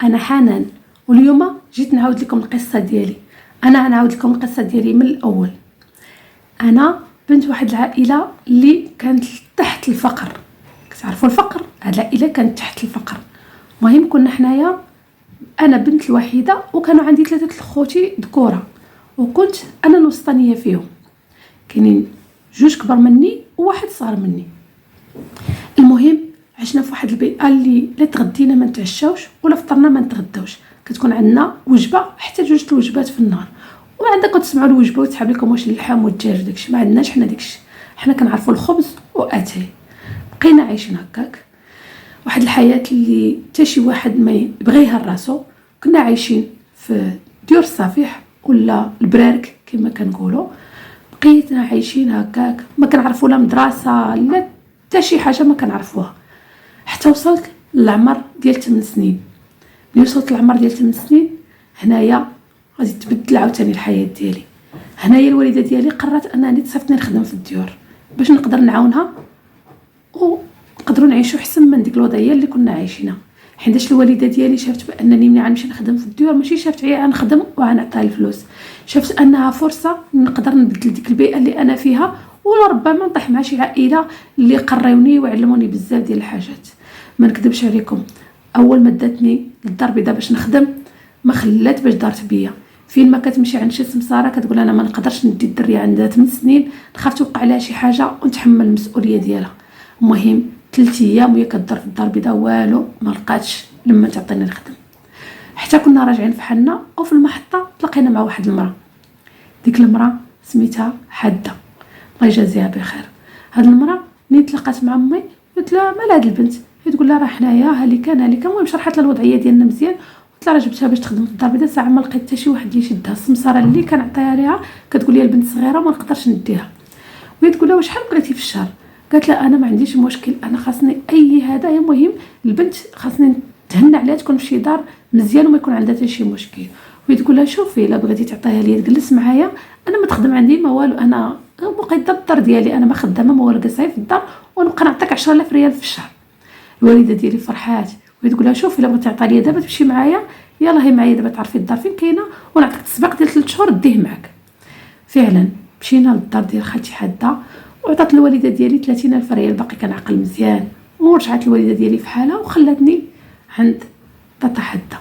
انا حنان، واليوم جيت نعاود لكم القصه ديالي. انا غنعاود لكم القصه ديالي من الاول. انا بنت واحد العائله اللي كانت تحت الفقر. كتعرفوا الفقر؟ هاد العائله كانت تحت الفقر. المهم كنا حنايا، انا بنت الوحيده وكانوا عندي 3 خوتي ذكوره، وكنت انا الوسطانيه فيهم. كاينين 2 كبر مني وواحد صغر مني. المهم عشنا في واحد البيئه اللي لا تغدينا ما نتعشاوش ولا فطرنا ما نتغداوش. كتكون عندنا وجبه حتى 2 الوجبات في النهار، وعندك كتسمعوا الوجبه وتحاب لكم واش اللحم والدجاج وداكشي. ما عندناش حنا داكشي، حنا كنعرفوا الخبز واتاي. بقينا عايشين هكاك واحد الحياه اللي حتى شي واحد ما يبغيها لراسو. كنا عايشين في ديور الصفيح ولا البرارك كما كنقولوا. بقيتنا عايشين هكاك، ما كنعرفوا لا مدرسه لا حتى شي حاجه ما كنعرفوها، حتى وصلت للعمر ديال 8 سنين. ملي وصلت للعمر ديال 8 سنين هنايا غادي تبدل عاوتاني الحياه ديالي. هنايا الوالده ديالي قررت انني تصيفطني نخدم في الديور باش نقدر نعاونها ونقدروا نعيشوا احسن من ديك الوضعيه اللي كنا عايشينها. حيتاش الوالده ديالي شافت بانني ملي غنمشي نخدم في الديور ماشي شافت عيا غنخدم وغنعطيها الفلوس، شافت انها فرصه نقدر نبدل ديك البيئه اللي انا فيها، وربما نطيح مع شي عائله اللي قريوني وعلموني بزاف ديال الحاجات. ما نكذبش عليكم، اول ما داتني للدار البيضاء باش نخدم ما خلات باش دارت بيا. فين ما كتمشي عند شي سمساره كتقول انا ما نقدرش ندي الدريه عندها 8 سنين، نخاف توقع لها شي حاجه ونتحمل المسؤوليه ديالها. المهم 3 ايام وهي كدار في الدار البيضاء والو ما لقاتش لما تعطيني نخدم. حتى كنا راجعين في حنا وفي المحطه تلاقينا مع واحد المراه. ديك المراه سميتها حاده، الله يجازيها بخير. هاد المراه ملي تلاقات مع امي قلت لها مال هاد البنت، هي تقول لها راه حنايا هالي كان. المهم شرحت لها الوضعيه ديالنا مزيان، قلت لها راه جبتها باش تخدم في الدار البيضاء، ساعه ما لقيت حتى شي واحد اللي يشدها. السمساره اللي كنعطيها ليها كتقول لي البنت صغيره ما نقدرش نديها. وهي تقول لها شحال بغيتي في الشهر؟ قالت لها انا ما عنديش مشكل، انا خاصني اي هدايا، المهم البنت خاصني نتهنى عليها تكون في شي دار مزيان وما يكون عندها حتى شي مشكل. وهي تقول لها شوفي الا بغيتي تعطيها لي تجلس معايا، انا ما تخدم عندي ما والو، انا مقيده بالدار ديالي، انا ما خدامه ما والو، جالسه في الدار ونبقى نعطيك 10,000 ريال في الشهر. الوالده ديالي فرحات وهي تقول لها شوفي الا بغيتي تعطي لي دابا تمشي معايا، يلاه هي معايا دابا تعرفي الدار فين كاينه ونعطيك التسبيق ديال 3 شهور ديه معاك. فعلا مشينا للدار ديال خالتي حاده وعطات الوالده ديالي 30,000 ريال، باقي كنعقل مزيان. ورجعت الوالده ديالي في حالها وخلاتني عند طاطا حده.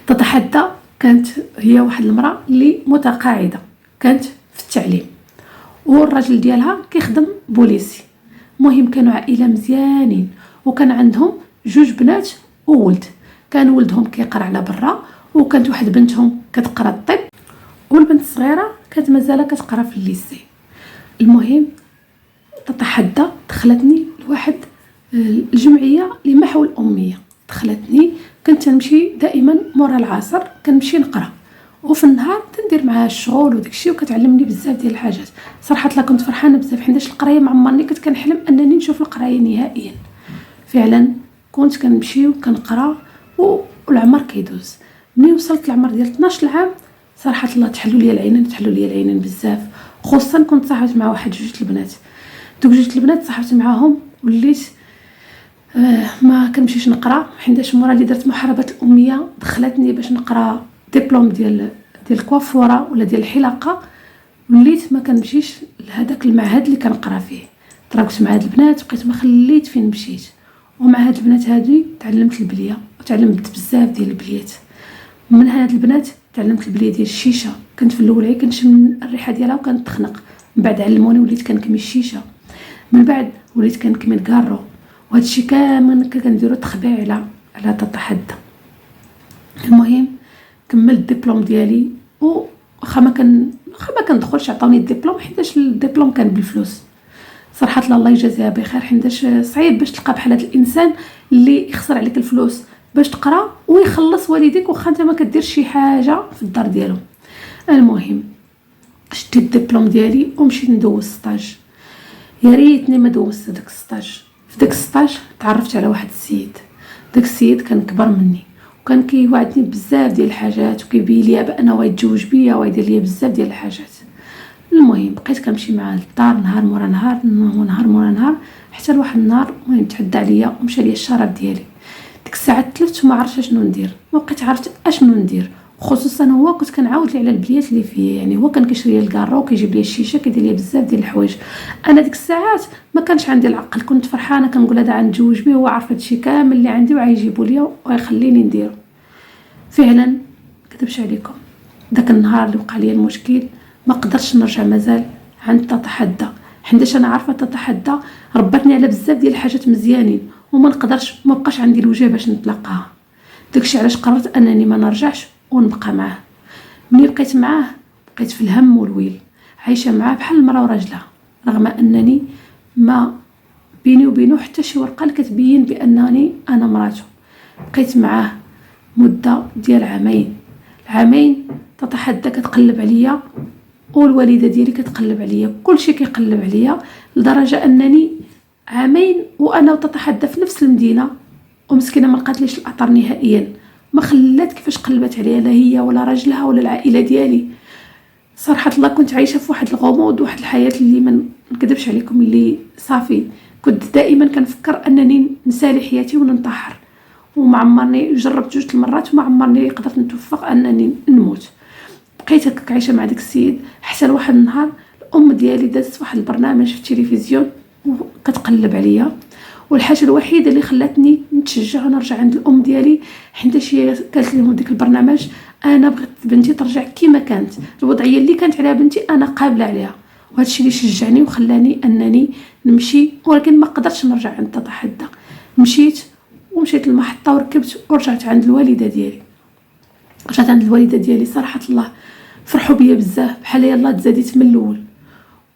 طاطا حده كانت هي واحد المراه اللي متقاعده، كانت في التعليم، والراجل ديالها كيخدم بوليسي. المهم كانوا عائله مزيانين، وكان عندهم 2 بنات وولد. كان ولدهم كيقرا على برا، وكانت واحد بنتهم كتقرا الطب، والبنت الصغيره كانت مازال كتقرا في الليسي. المهم طاطا حده دخلتني لواحد الجمعيه لمحو الاميه. دخلتني، كنت نمشي دائما مورا العصر كنمشي نقرا، وفي النهار تندير معها الشغل وداكشي، وكتعلمني بزاف ديال الحاجات. صراحه لا كنت فرحانه بزاف حيتاش القرايه ما عمرني كنت كنحلم انني نشوف القرايه نهائيا. فعلا كنت كنمشي وكنقرا والعمر كيدوز. ملي وصلت العمر ديال 12 عام صراحه الله تحلوا لي العينين بزاف. خصوصا كنت صاحبت مع واحد 2 البنات. دوك 2 البنات صاحبت معاهم وليت ما كنمشيش نقرا، حيتاش مورا اللي درت محاربه الاميه دخلتني باش نقرا دبلوم ديال الكوافوره ولا ديال الحلاقه. وليت ما كنمشيش لهداك المعهد اللي كنقرا فيه. تراكت مع هاد البنات بقيت ما خليت فين مشيت، ومع هاد البنات هادي تعلمت البليه وتعلمت بزاف ديال البليات. من هاد البنات تعلمت البليه ديال الشيشه. كنت في الاول غير كنشم الريحه ديالها وكنتخنق، من بعد علموني وليت كنكمي الشيشه، من بعد وليت كنكمي الكارو، وهذا الشيء كامل كنديرو تخبيع على طاطا حده. المهم كملت الدبلوم ديالي، وخا ما كندخلش عطاوني الدبلوم حيتاش الدبلوم كان بالفلوس. صراحه الله يجازيها بخير، حيتاش صعيب باش تلقى بحال هذا الانسان اللي يخسر عليك الفلوس باش تقرا ويخلص والديك واخا انت ما كديرش شي حاجه في الدار ديالهم. المهم شديت الدبلوم ديالي ومشيت ندوز ستاج. يا ريتني ما دوزت داك الستاج. في داك الستاج تعرفت على واحد السيد. داك السيد كان كبر مني وكان كيوعدني بزاف ديال الحاجات وكيبين لي بانه يتزوج بيا ويدير لي بزاف ديال الحاجات. المهم بقيت كنمشي معاه للدار نهار مورا نهار حتى لواحد النهار المهم تعدى عليا ومشى ليا الشراب ديالي. ديك ديك الساعات تلفت وما عرفتش شنو ندير، ما بقيت عرفت اشنو ندير. خصوصا هو كنت كنعاود ليه على البليات اللي فيا، يعني هو كان كيشري لي الكارو وكيجيب لي الشيشه كيدير لي بزاف ديال الحوايج. انا ديك الساعات ما كانش عندي العقل، كنت فرحانه كنقول هذا غنتزوج به، هو عارف هادشي كامل اللي عندي وغيجيبوا لي وغيخليني نديرو. فعلا كذبش عليكم، داك النهار اللي وقع لي المشكل ما قدرتش نرجع مازال عند تتحدى، حيتاش انا عارفه تتحدى ربطني على بزاف ديال الحاجات مزيانين وما نقدرش، ما بقاش عندي الوجه باش نتلاقاها. داكشي علاش قررت انني ما نرجعش ونبقى معاه. ملي بقيت معاه بقيت في الهم والويل، عايشه معاه بحال المراه وراجلها، رغم انني ما بيني وبينه حتى شي ورقه اللي كتبين بانني انا مراته. بقيت معاه مده ديال عامين تتحدى كتقلب عليا والوالده ديالي كتقلب عليا، كلشي كيقلب عليا، لدرجه انني عامين وانا وتتحدى في نفس المدينه، ومسكينه ما لقاتليش الاثر نهائيا، ما خلات كيفاش قلبت عليا لا هي ولا راجلها ولا العائله ديالي. صراحه الله كنت عايشه في واحد الغموض وواحد الحياه اللي ما نكذبش عليكم، اللي صافي كنت دائما كنفكر انني نسالي حياتي وننتحر، وما عمرني جربت 2 المرات وما عمرني قدرت نتوفق انني نموت. بقيت هكاك عايشه مع داك السيد حتى لواحد النهار الام ديالي دازت واحد البرنامج في التلفزيون وكتقلب عليا، والحاجه الوحيده اللي خلاتني نتشجع ونرجع عند الام ديالي حيت هي قالت لهم ديك البرنامج انا بغيت بنتي ترجع كيما كانت، الوضعيه اللي كانت عليها بنتي انا قابله عليها، وهذا الشيء اللي شجعني وخلاني انني نمشي. ولكن ما قدرتش نرجع عند تتحدى، مشيت للمحطه وركبت ورجعت عند الوالده ديالي. صراحه الله فرحوا بيا بزاف، بحال يلاه تزاديت من الاول،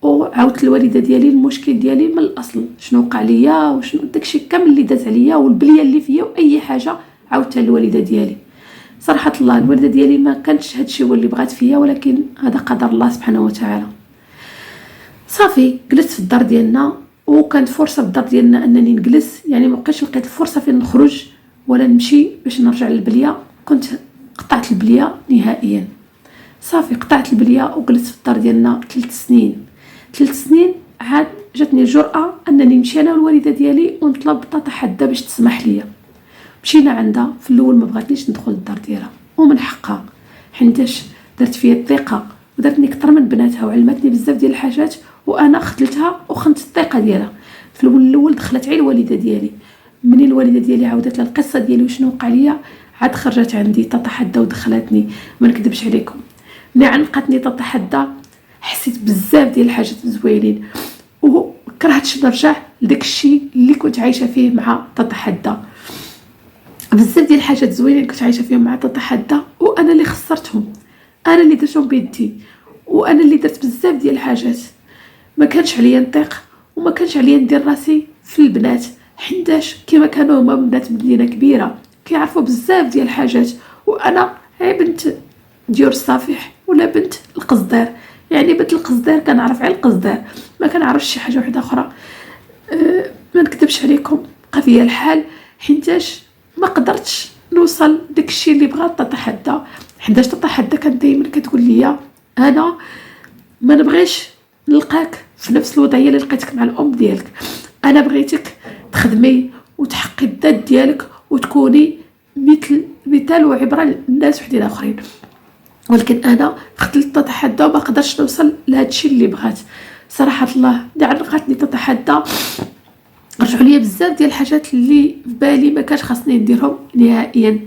وعاودت الوالده ديالي المشكل ديالي من الاصل، شنو وقع ليا وشنو داكشي كامل اللي داز عليا والبليه اللي فيا واي حاجه عاودتها للوالده ديالي. صراحه الله الوالده ديالي ما كانتش هادشي هو اللي بغات فيا، ولكن هذا قدر الله سبحانه وتعالى. صافي جلست في الدار ديالنا، وكانت فرصه في الدار ديالنا انني نجلس، يعني ما بقيتش لقيت الفرصه فين نخرج ولا نمشي باش نرجع للبليه، كنت قطعت البليه نهائيا. صافي قطعت البليه وجلست في الدار ديالنا 3 سنين. عاد جاتني الجرأه انني نمشي انا والوالده ديالي ونطلب تتحدى باش تسمح لي. مشينا عندها، في الاول ما بغاتنيش ندخل الدار ديالها ومن حقها، حيتاش درت فيا الثقه ودرتني اكثر من بناتها وعلمتني بزاف ديال الحاجات، وانا خذلتها وخنت الثقه ديالها. في الاول دخلت على الوالده ديالي، منين الوالده ديالي عاودت لها القصه ديالي وشنو وقع ليا، عاد خرجت عندي تتحدى ودخلتني. ما نكذبش عليكم، ملي عنقتني تتحدى حسيت بزاف ديال الحاجات زوينين، وكرهتش نرجع لداك الشيء اللي كنت عايشه فيه مع تتحدى. بزاف ديال الحاجات زوينين كنت عايشه فيهم مع تتحدى، وانا اللي خسرتهم، انا اللي درتهم بيدي، وانا اللي درت بزاف ديال الحاجات. ما كانش عليا نطيق وما كانش عليا ندير راسي في البنات، حيتاش كما كانوا هما بنات مدينه كبيره كيعرفوا بزاف ديال الحاجات، وانا بنت ديور الصافح ولا بنت القصدير، يعني بنت القصدير كنعرف على القصدير، ما كنعرفش شي حاجه واحده اخرى. ما نكذبش عليكم بقى فيا الحال، حيتاش ما قدرتش نوصل داكشي اللي بغات تتحدى، حيتاش تتحدى كانت دائما كتقول لي انا ما نبغيش نلقاك في نفس الوضعيه اللي لقيتك مع الام ديالك، انا بغيتك تخدمي وتحققي الذات ديالك وتكوني مثال وعبره للناس وحدين اخرين. ولكن انا خذلت تتحدى وما قدرتش نوصل لهذا الشيء اللي بغات. صراحه الله لقاتني تتحدى رجعوا لي بزاف ديال الحاجات اللي في بالي ما كانش خاصني نديرهم نهائيا.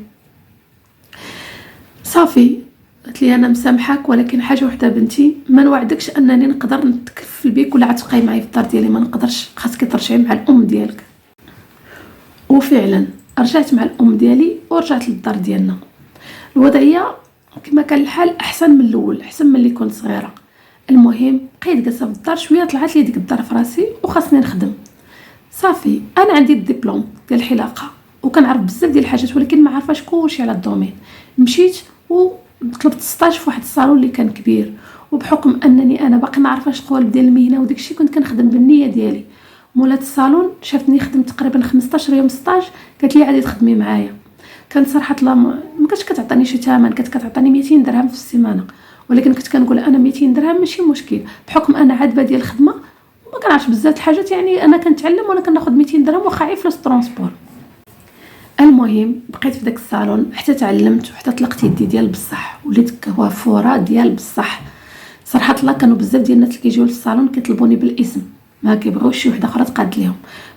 صافي قلت لي انا مسامحاك، ولكن حاجه وحده بنتي، ما نوعدكش انني نقدر نتكفل بيك ولا تبقاي معايا في الدار ديالي، ما نقدرش، خاصك ترجعي مع الام ديالك. وفعلا رجعت مع الام ديالي ورجعت للدار ديالنا. الوضعيه كما كان الحال احسن من الاول، احسن من اللي كنت صغيره. المهم بقيت جالسه في الدار شويه، طلعت لي ديك الدار في راسي وخاصني نخدم. صافي انا عندي الدبلوم ديال الحلاقه وكنعرف بزاف ديال الحاجات، ولكن ما عارفاش كلشي على الدومين. مشيت وطلبت ستاج في واحد الصالون اللي كان كبير، وبحكم انني انا باقي ما عارفاش القوالب ديال المهنه وداكشي كنت كنخدم بالنيه ديالي. مولات الصالون شافتني خدمت تقريبا 15 يوم ستاج، قالت لي عادي تخدمي معايا. كانت صراحه الله ما كانتش كتعطيني شي ثمن، كانت كتعطيني 200 درهم في السيمانه، ولكن كنت كنقول انا 200 درهم ماشي مشكل، بحكم انا عادبه ديال الخدمه ما كنعرفش بزاف الحاجات، يعني انا كنتعلم ولا كناخذ 200 درهم واخا عي فلوس ترونسبور. المهم بقيت في داك الصالون حتى تعلمت وحتى طلقت يدي ديال بصح، وليت كوافوره ديال بصح. صراحه الله كانوا بزاف ديال الناس اللي كيجيو للصالون كيطلبوني بالاسم، ما كيبغيوش شي وحده اخرى تقاد ليهم.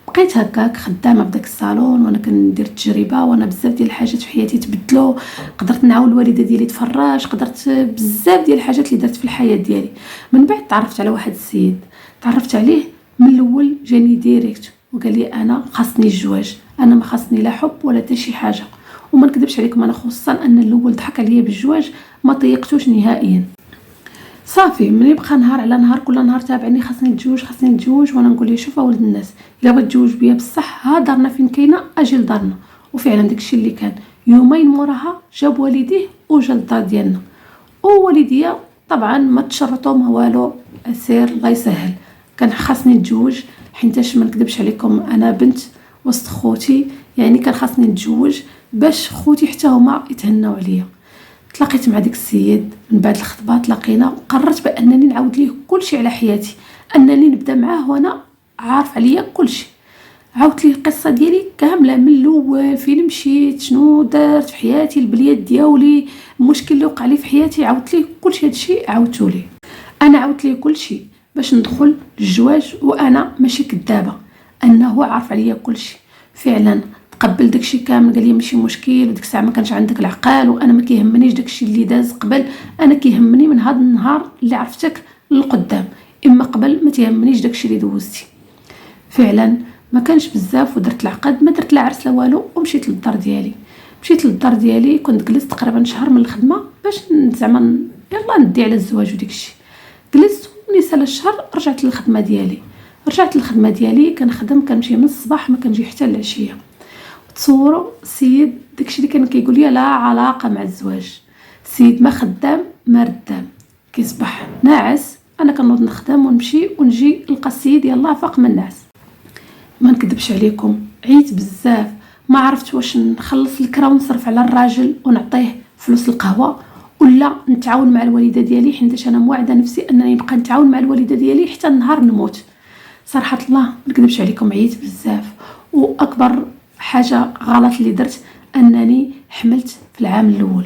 بقيت هكاك خدامه في داك الصالون وانا كندير التجربه، وانا بزاف ديال الحاجات في حياتي تبدلوا. قدرت نعاون الوالده ديالي تفرج، قدرت بزاف ديال الحاجات اللي درت في الحياه ديالي. من بعد تعرفت على واحد السيد، تعرفت عليه من الاول جاني ديريكت وقال لي انا خاصني الزواج، انا ما خاصني لا حب ولا حتى شي حاجه. وما نكذبش عليكم انا خصوصا ان الاول ضحك عليا بالزواج، ما طيقتوش نهائيا. صافي ملي بقى نهار على نهار كل نهار تابعني خاصني نتزوج خاصني نتزوج، وانا نقول ليه شوف اولد الناس الا بغيت تزوج بيا بصح ها دارنا فين كاينه اجي لدارنا. وفعلا داكشي اللي كان. يومين موراها جاب والديه وجا للدار ديالنا، ووالديا طبعا ما تشرطوا ما والو، سير الله يسهل. كان خاصني نتزوج حيتاش ما نكذبش عليكم انا بنت وسط خوتي، يعني كان خاصني نتزوج باش خوتي حتى هما يتهناو عليا. تلاقيت مع ديك السيد من بعد الخطبه، تلاقينا وقررت بانني نعاود ليه كلشي على حياتي، انني نبدا معاه وانا عارف عليا كلشي. عاودت ليه القصه ديالي كامله من الاول، فين مشيت، شنو درت في حياتي، البليات ديالي، المشكل اللي وقع لي في حياتي. عاودت ليه كلشي، هادشي عاودته ليه. انا عاودت ليه كلشي باش ندخل للزواج وانا ماشي كذابه، انه عارف عليا كلشي. فعلا تقبل داكشي كامل، قال لي ماشي مشكل، وديك الساعه ما كانش عندك العقل، وانا ما كيهمنيش داكشي اللي داز قبل، انا كيهمني من هذا النهار اللي عرفتك للقدام، اما قبل ما تيهمنيش داكشي اللي دوزتي. فعلا ما كانش بزاف ودرت العقد، ما درت لا عرس لا والو، ومشيت للدار ديالي. مشيت للدار ديالي كنت جلست تقريبا شهر من الخدمه باش زعما يلا ندي على الزواج وديكشي. جلست ونسال الشهر رجعت للخدمه ديالي. رجعت للخدمه ديالي كنخدم، كنمشي من الصباح ما كنجي حتى العشيه. تصوروا السيد داكشي اللي كان كيقول لي لا علاقه مع الزواج، السيد ما خدام ما ردام، كيصبح ناعس انا كنوض نخدم ونمشي ونجي نلقى السيد يلاه فاق من النعس. ما نكذبش عليكم عييت بزاف، ما عرفت واش نخلص الكرا ونصرف على الراجل ونعطيه فلوس القهوه، ولا نتعاون مع الوالده ديالي، حيت انا موعده نفسي انني نبقى نتعاون مع الوالده ديالي حتى النهار نموت. صراحه الله ما نكذبش عليكم عييت بزاف. واكبر حاجه غلط اللي درت انني حملت في العام الاول،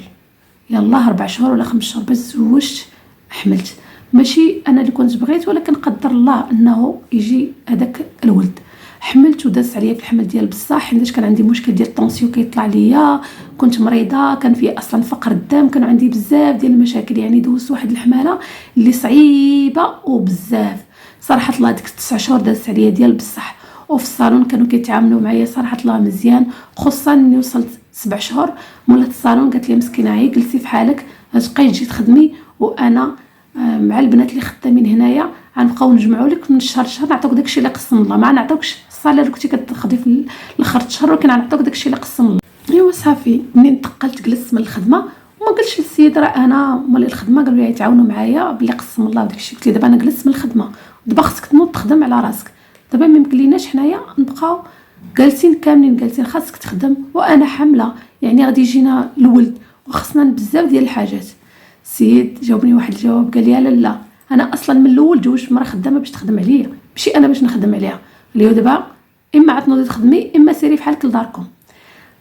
يلا 4 شهور ولا 5 شهور باش تزوجت حملت. ماشي انا اللي كنت بغيت، ولكن قدر الله انه يجي هذاك الولد. حملت وداز عليا في الحمل ديال بصح، حيت كان عندي مشكل ديال الطونسيون كيطلع ليا، كنت مريضه، كان في اصلا فقر الدم، كان عندي بزاف ديال المشاكل، يعني دوزت واحد الحماله اللي صعيبه وبزاف. صراحه الله ديك 9 شهور دازت عليا ديال بصح، وفي الصالون كانوا كيتعاملوا معايا صراحه الله مزيان، خصوصا اني وصلت 7 شهور. مولات الصالون قالت لي مسكينه عي جلسي في حالك، غتبقاي تجي تخدمي، وانا مع البنات اللي خدامين هنايا غنبقاو نجمعوا لك من الشهر لشهر، نعطيوك داكشي اللي قسم الله، ما نعطيوكش الصالير اللي كنتي كتاخدي في الاخر الشهر، ولكن غنعطيوك داكشي اللي قسم الله. ايوا صافي منين انتقلت جلست من الخدمه وما قلتش للسيد راه انا مولي الخدمه، قالوا لي يتعاونوا معايا باللي قسم الله وداكشي. قلت لي دابا انا جلست من الخدمه، دابا خصك تنوض تخدم على راسك، دابا ما يمكنليناش حنايا نبقاو جالسين كاملين جالسين، خاصك تخدم وانا حامله، يعني غادي يجينا الولد وخصنا بزاف ديال الحاجات. السيد جاوبني واحد الجواب قال لي لا انا اصلا من الاول جوجت مرا خدامه باش تخدم عليا، ماشي انا باش نخدم عليها. قال لي دابا اما عتنوضي تخدمي اما سيري بحالك لداركم.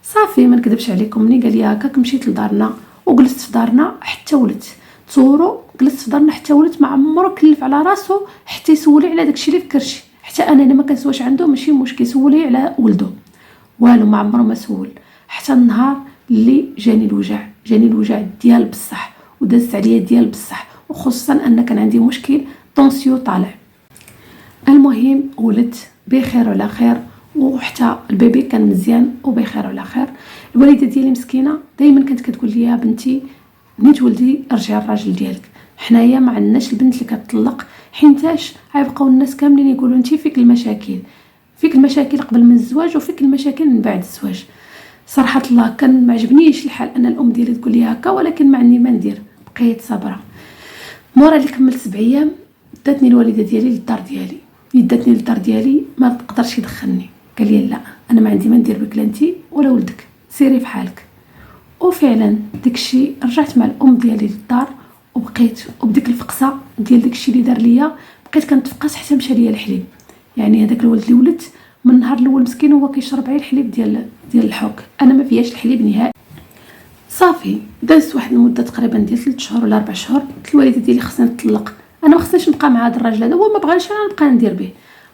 صافي ما نكذبش عليكم، ملي قال لي هكاك مشيت لدارنا وجلست في دارنا حتى ولدت. تصوروا جلست في دارنا حتى ولدت، ما عمرو كلف على راسو حتى يسولي على داكشي اللي في كرشي، حتى انا اللي ما كنسواش عنده ماشي مشكل يسولي على ولده، والو ما عمرو ما سول. حتى النهار اللي جاني الوجع ديال بصح، ودازت عليا ديال بصح، وخصوصا ان كان عندي مشكل طونسيو طالع. المهم ولدت بخير وعلى خير، وحتى البيبي كان مزيان وبخير وعلى خير. الوالده ديالي مسكينه دائما كانت كتقول لي يا بنتي ملي تولدي رجعي الراجل ديالك، حنايا ما عندناش البنت اللي كتطلق، حيتاش غيبقاو الناس كاملين يقولوا انت فيك المشاكل قبل من الزواج وفيك المشاكل من بعد الزواج. صراحه الله كان ما عجبنيش الحال ان الام ديالي تقول لي هكا، ولكن ما عندي ما ندير، بقيت صابره. مورا اللي كملت 7 ايام داتني الوالده ديالي للدار ديالي، ما تقدرش يدخلني، قال لي لا انا ما عندي ما ندير بك لا انت ولا ولدك، سيري في حالك. وفعلا داكشي رجعت مع الام ديالي للدار، وبقيت وبديك الفقصه ديال داكشي اللي دار ليا، بقيت كنتفقس حتى مشى ليا الحليب. يعني هذاك الولد اللي ولدت من النهار الاول مسكين هو كيشرب غير الحليب ديال الحوك، انا ما فيهاش الحليب نهائي. صافي دازت واحد المده تقريبا ديال 3 شهور ولا 4 شهور، قلت الوالده ديالي خصني نطلق، انا ما خصنيش نبقى مع هذا الراجل هذا، هو ما بغانيش انا نبقى ندير به.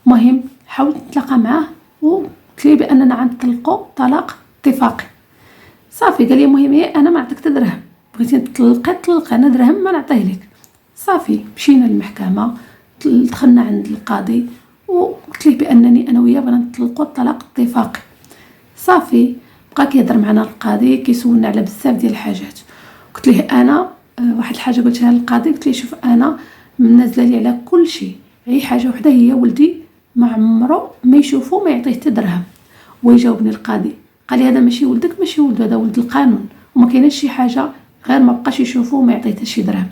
المهم حاولت نتلاقى معاه وقلت ليه باننا غنطلقوا طلاق اتفاقي. صافي قال لي المهم انا ما نعطيك حتى درهم، بغيتي طلق انا درهم ما نعطيه لك. صافي مشينا للمحكمه، دخلنا عند القاضي وقلت ليه بانني انا وياه بغينا نطلقوا الطلاق اتفاقي. صافي بقى كيهضر معنا القاضي كيسولنا على بزاف ديال الحاجات. قلت ليه انا واحد الحاجه قلتها للقاضي، قلت ليه شوف انا منزله لي على كل شيء، اي حاجه وحده هي ولدي ما عمره ما يشوفو ما يعطيه حتى درهم. ويجاوبني القاضي قال لي هذا ماشي ولدك، ماشي ولد، هذا ولد القانون، وما كايناش شي حاجه غير ما بقاش يشوفو وما يعطيه حتى شي درهم،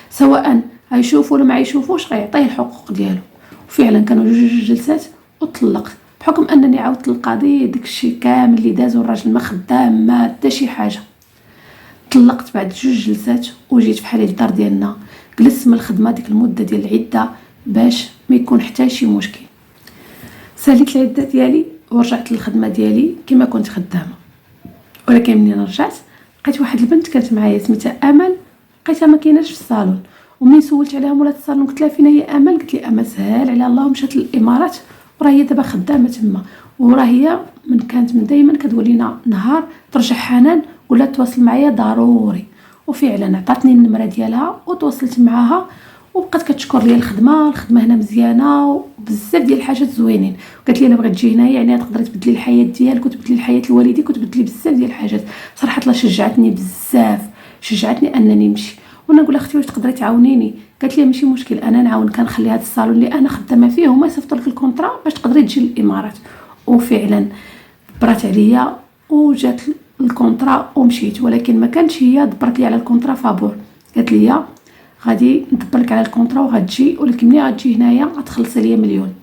سواء غيشوفو ولا ما يشوفوش غيعطيه الحقوق ديالو. وفعلا كانوا جوج جلسات وطلقت، بحكم انني عاودت للقاضي داكشي كامل اللي داز والراجل ما خدام ما حتى شي حاجه. طلقت بعد جوج جلسات وجيت فحالي للدار ديالنا، جلست من الخدمه ديك المده ديال العده باش ما يكون حتى شي مشكل. ساليت العده ديالي ورجعت للخدمه ديالي كما كنت خدامه. ولكن منين رجعت لقيت واحد البنت كانت معايا سميتها امل، لقيتها ما كايناش في الصالون. ومنين سولت عليها مولات الصالون قلت لها فين هي امل، قالت لي امل سهل على الله مشات للامارات وراه هي دابا خدامه تما، وراه هي كانت من دائما كتقول لنا نهار ترجع حنان ولا تواصل معايا ضروري. وفعلا عطاتني النمره ديالها وتواصلت معاها وبقات كتشكر لي الخدمه هنا مزيانه وبزاف ديال الحاجات زوينين. قالت لي الا بغيت تجي هنايا يعني تقدري تبدلي الحياه ديالك وتبدلي الحياه لوالديك وتبدلي بزاف ديال الحاجات. صراحه الله شجعتني بزاف، شجعتني انني نمشي. وانا نقول اختي واش تقدري تعاونيني؟ قالت لي ماشي مشكل انا نعاون، كنخلي هذا الصالون اللي انا خدامه فيه هما يصيفطوا لك الكونطرا باش تقدري تجي للامارات. وفعلا برات عليا وجات الكونطرا ومشيت، ولكن ما كانتش هي دبرت لي على الكونطرا فابور. قالت لي غادي ندبر لك على الكونطرا وغتجي، ولكن ملي غتجي هنايا غتخلصي لي مليون،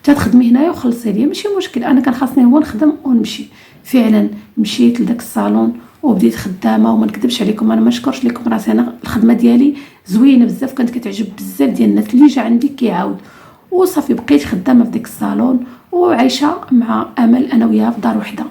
تخدمي هنايا وخلصي لي. ماشي مشكل انا كان خاصني هو نخدم ونمشي. فعلا مشيت لذاك الصالون وبديت خدامه، وما نكذبش عليكم انا ما نشكرش لكم راسي، انا الخدمه ديالي زوينه بزاف، كانت كتعجب بزاف ديال الناس اللي جا عندي كيعاود. وصافي بقيت خدامه في ديك الصالون وعايشه مع امل انا وياها في دار وحده.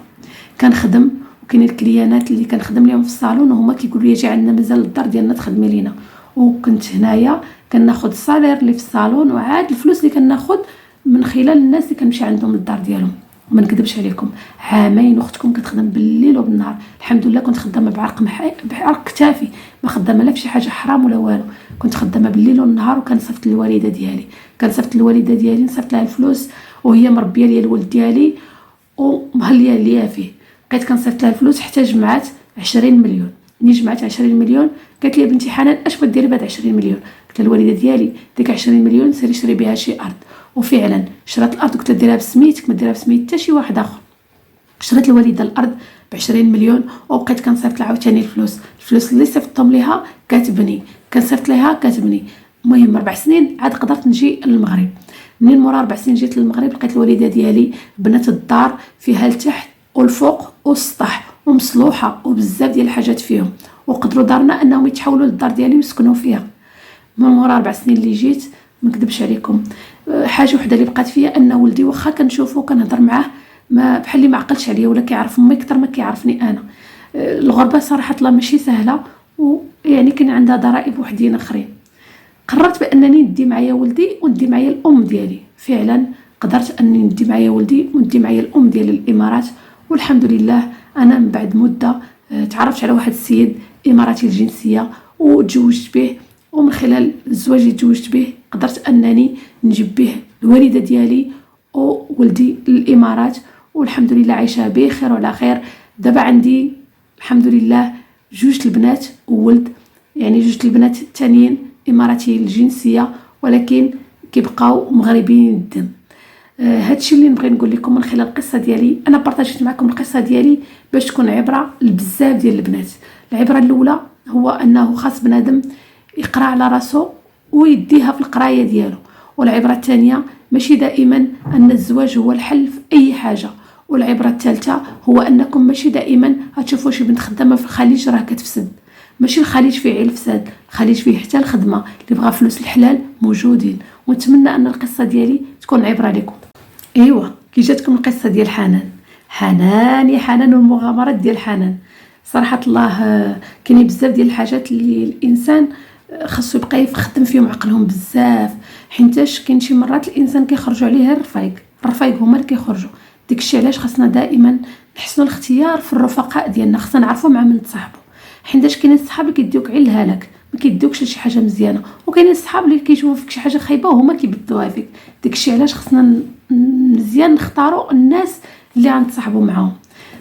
كنخدم وكاين الكليانات اللي كنخدم لهم في الصالون وهما كيقولوا لي جي عندنا مازال الدار ديالنا تخدمي لينا. وكنت هنايا كناخذ الصالير اللي في الصالون وعاد الفلوس اللي كناخذ من خلال الناس اللي كنمشي عندهم للدار ديالهم. وما نكذبش عليكم عامين واختكم كتخدم بالليل وبالنهار، الحمد لله كنت خدامه بعرق كتافي، ما خدامه لا في شي حاجه حرام ولا والو، كنت خدامه بالليل والنهار. وكنصيفط للوالده ديالي نصيفط لها الفلوس وهي مربيه ليا الولد ديالي ومهليه ليا فيه. بقيت كنصيفط لها الفلوس حتى جمعات 20 مليون. ملي جمعت 20 مليون قالت لي بنتي حنان اش بغيتي ديري بهاد 20 مليون؟ قلت لها الوالده ديالي ديك 20 مليون سيري شري بها شي ارض. وفعلا شرات الارض قلت لها ديرها بسميتك ما ديرها بسميت حتى شي واحد اخر. شريت الوالده الارض ب 20 مليون وبقيت كنصيفط لها عاوتاني الفلوس اللي صيفطتهم ليها كاتبني، كنصيفط ليها كاتبني. المهم 4 سنين عاد قدرت نجي للمغرب. منين مورا 4 سنين جيت للمغرب لقيت الوالده ديالي بنات الدار فيها لتحت والفوق والسطح ومصلوحه وبزاف ديال الحاجات فيهم، وقدروا دارنا انهم يتحولوا للدار ديالي ويسكنوا فيها. من مورا 4 سنين اللي جيت ما نكذبش عليكم حاجه وحده اللي بقات فيا ان ولدي واخا كنشوفو كنهضر معاه ما بحال اللي ما عقلش عليا ولا كيعرف امي اكثر ما كيعرفني انا. الغربه صراحه الله ماشي سهله ويعني كان عندها ضرائب وحدين اخرين. قررت بانني ندي معايا ولدي وندي معايا الام ديالي. فعلا قدرت اني ندي معايا ولدي وندي معايا الام ديال الامارات. والحمد لله انا من بعد مده تعرفت على واحد السيد اماراتي الجنسيه وتزوجت به، ومن خلال الزواج اللي تزوجت به قدرت انني نجيب به الوالده ديالي وولدي للامارات. والحمد لله عايشه بخير وعلى خير. دابا عندي الحمد لله 2 البنات وولد، يعني 2 البنات الثانيين اماراتي الجنسيه ولكن كيبقاو مغربيين الدم. هادشي اللي نبغي نقول لكم من خلال القصه ديالي. انا بارطاجيت معكم القصه ديالي باش تكون عبره لبزاف ديال البنات. العبره الاولى هو انه خاص بنادم يقرا على راسو ويديها في القرايه ديالو. والعبره الثانيه ماشي دائما ان الزواج هو الحل في اي حاجه. والعبره الثالثه هو انكم ماشي دائما غتشوفوا شي بنت خدامه في الخليج راه كتفسد. ماشي الخليج فيه غير الفساد، الخليج فيه حتى الخدمه. اللي بغى فلوس الحلال موجودين. ونتمنى ان القصه ديالي تكون عبره لكم. ايوا كي جاتكم القصه ديال حنان يا حنان والمغامرات ديال حنان. صراحه الله كاينين بزاف ديال الحاجات اللي الانسان خاصو يبقى يخدم فيهم عقلهم بزاف، حيتاش كاين شي مرات الانسان كيخرجوا عليه الرفايق هما اللي كيخرجوا. داكشي علاش خاصنا دائما نحسنوا الاختيار في الرفقاء ديالنا، خاصنا نعرفوا مع من نتصاحبوا، حيتاش كاينين الصحاب اللي كيديوك غير الهلاك، ما كيديوكش لشي حاجه مزيانه، وكاينين الصحاب اللي كيشوفوا فيك شي حاجه خايبه وهما كيبدلوها فيك. داكشي علاش خاصنا مزيان نختاروا الناس اللي غنتصاحبوا معاهم.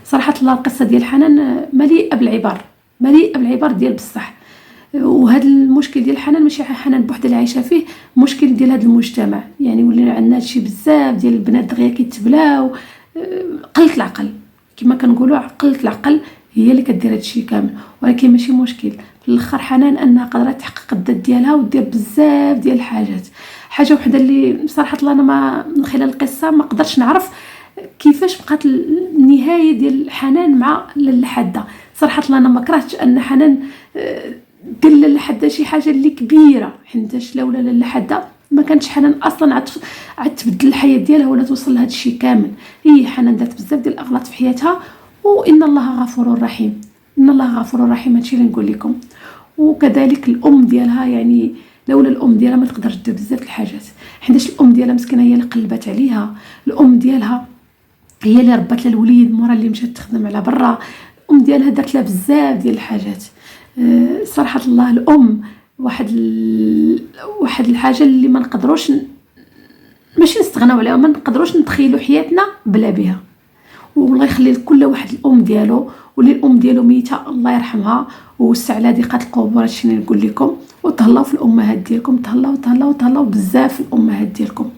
صراحه الله القصه ديال حنان مليئه بالعبار ديال بصح. وهذا المشكل ديال حنان ماشي حنان بوحدها اللي عايشه فيه، مشكل ديال هذا المجتمع. يعني ولينا عندنا شي بزاف ديال البنات دغيا كيتبلاو. قلة العقل كما كنقولوا، قلة العقل هي اللي كدير هادشي كامل، ولكن ماشي مشكل. في الاخر حنان انها قدرت تحقق الذات ديالها ودير بزاف ديال الحاجات. حاجه وحده اللي بصراحه الله انا ما من خلال القصه ما قدرتش نعرف كيفاش بقات النهايه ديال حنان مع لاله حاده. صراحه الله انا ما كرهتش ان حنان دير لاله حاده شي حاجه اللي كبيره، حيتاش لولا لاله حاده ما كانتش حنان اصلا عاد تبدل الحياه ديالها ولا توصل لهذا الشيء كامل. هي حنان دارت بزاف ديال الاغلاط في حياتها، وان الله غفور رحيم، ان الله غفور رحيم، هادشي اللي نقول لكم. وكذلك الام ديالها، يعني لولا الام ديالها ما تقدرش دير بزاف الحاجات، حيتاش الام ديالها مسكينه هي اللي قلبت عليها. الام ديالها هي اللي ربت لها الوليد مورا اللي مشات تخدم على برا. الام ديالها دارت لها بزاف ديال الحاجات. صراحه الله الام واحد الحاجه اللي ما نقدروش ماشي نستغناو عليها، ما نقدروش نتخيلوا حياتنا بلا بها. والله يخلي لكل واحد الام ديالو، واللي الام ديالو ميته الله يرحمها ووسع على ضيقات القبور. هادشي اللي نقول لكم. وتهلاو في الامهات ديالكم، تهلاو بزاف في الامهات ديالكم.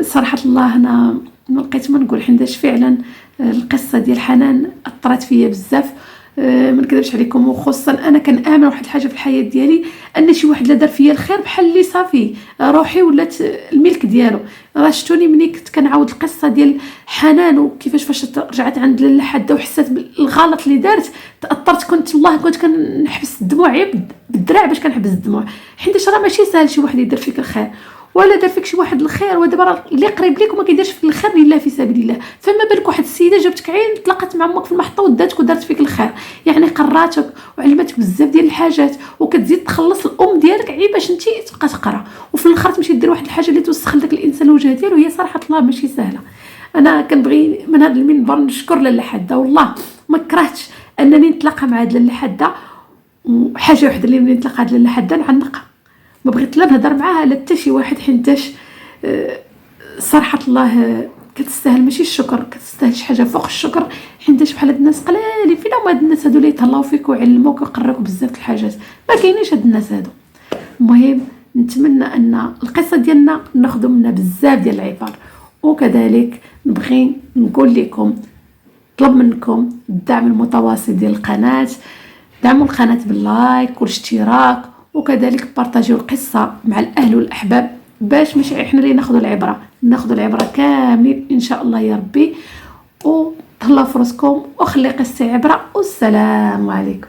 صراحه الله انا ما لقيت ما نقول، حيتاش فعلا القصه ديال حنان اثرت فيا بزاف. ما نكذبش عليكم، وخصوصا انا كنامن واحد الحاجه في الحياه ديالي، ان شي واحد لا دار فيا الخير بحال اللي صافي روحي ولات الملك ديالو. راه شتوني ملي كنت كنعاود القصه ديال حنان وكيفاش فاش رجعت عند لاله حاده وحسيت بالغلط اللي دارت، تاثرت. كنت كنحبس الدموع بالدراع باش كنحبس الدموع، حيت راه ماشي ساهل شي واحد يدير فيك الخير، ولا دار فيك شي واحد الخير ودابا اللي قريب ليك وما كيديرش فيك الخير لله في سبيل الله. فما بالك واحد السيده جابتك عين تلاقات مع امك في المحطه وداتك ودارت فيك الخير، يعني قراتك وعلمتك بزاف ديال الحاجات، وكتزيد تخلص الام ديالك عي باش انت تبقى تقرا، وفي الاخر تمشي دير واحد الحاجه اللي توسخ لك الانسان الوجه ديالو. هي صراحه الله ماشي سهله. انا كنبغي من هذا المنبر نشكر لاله حاده، والله ما كرهتش انني نتلاقى مع هاد لاله حاده. وحاجه وحده اللي ملي نتلاقى هاد لاله حاده نعنقها، ما بغيت لا نهضر معاها لا حتى شي واحد، حيتاش صراحه الله كتستاهل ماشي الشكر، كتستاهل شي حاجه فوق الشكر، حيتاش بحال هاد الناس قليلين فينا هما هاد الناس هادو اللي يتهلاو فيك ويعلموك ويقراوك بزاف الحاجات. ما كاينينش هاد الناس هادو. المهم نتمنى ان القصه ديالنا ناخذوا منها بزاف ديال العبر. وكذلك نبغي نقول لكم، طلب منكم الدعم المتواصل ديال القناه، دعموا القناه باللايك والاشتراك، وكذلك بارطاجيو القصه مع الاهل والاحباب، باش ماشي احنا اللي ناخذوا العبره كاملين ان شاء الله يا ربي. وتهلاو في راسكم وخلي قصتي عبره، والسلام عليكم.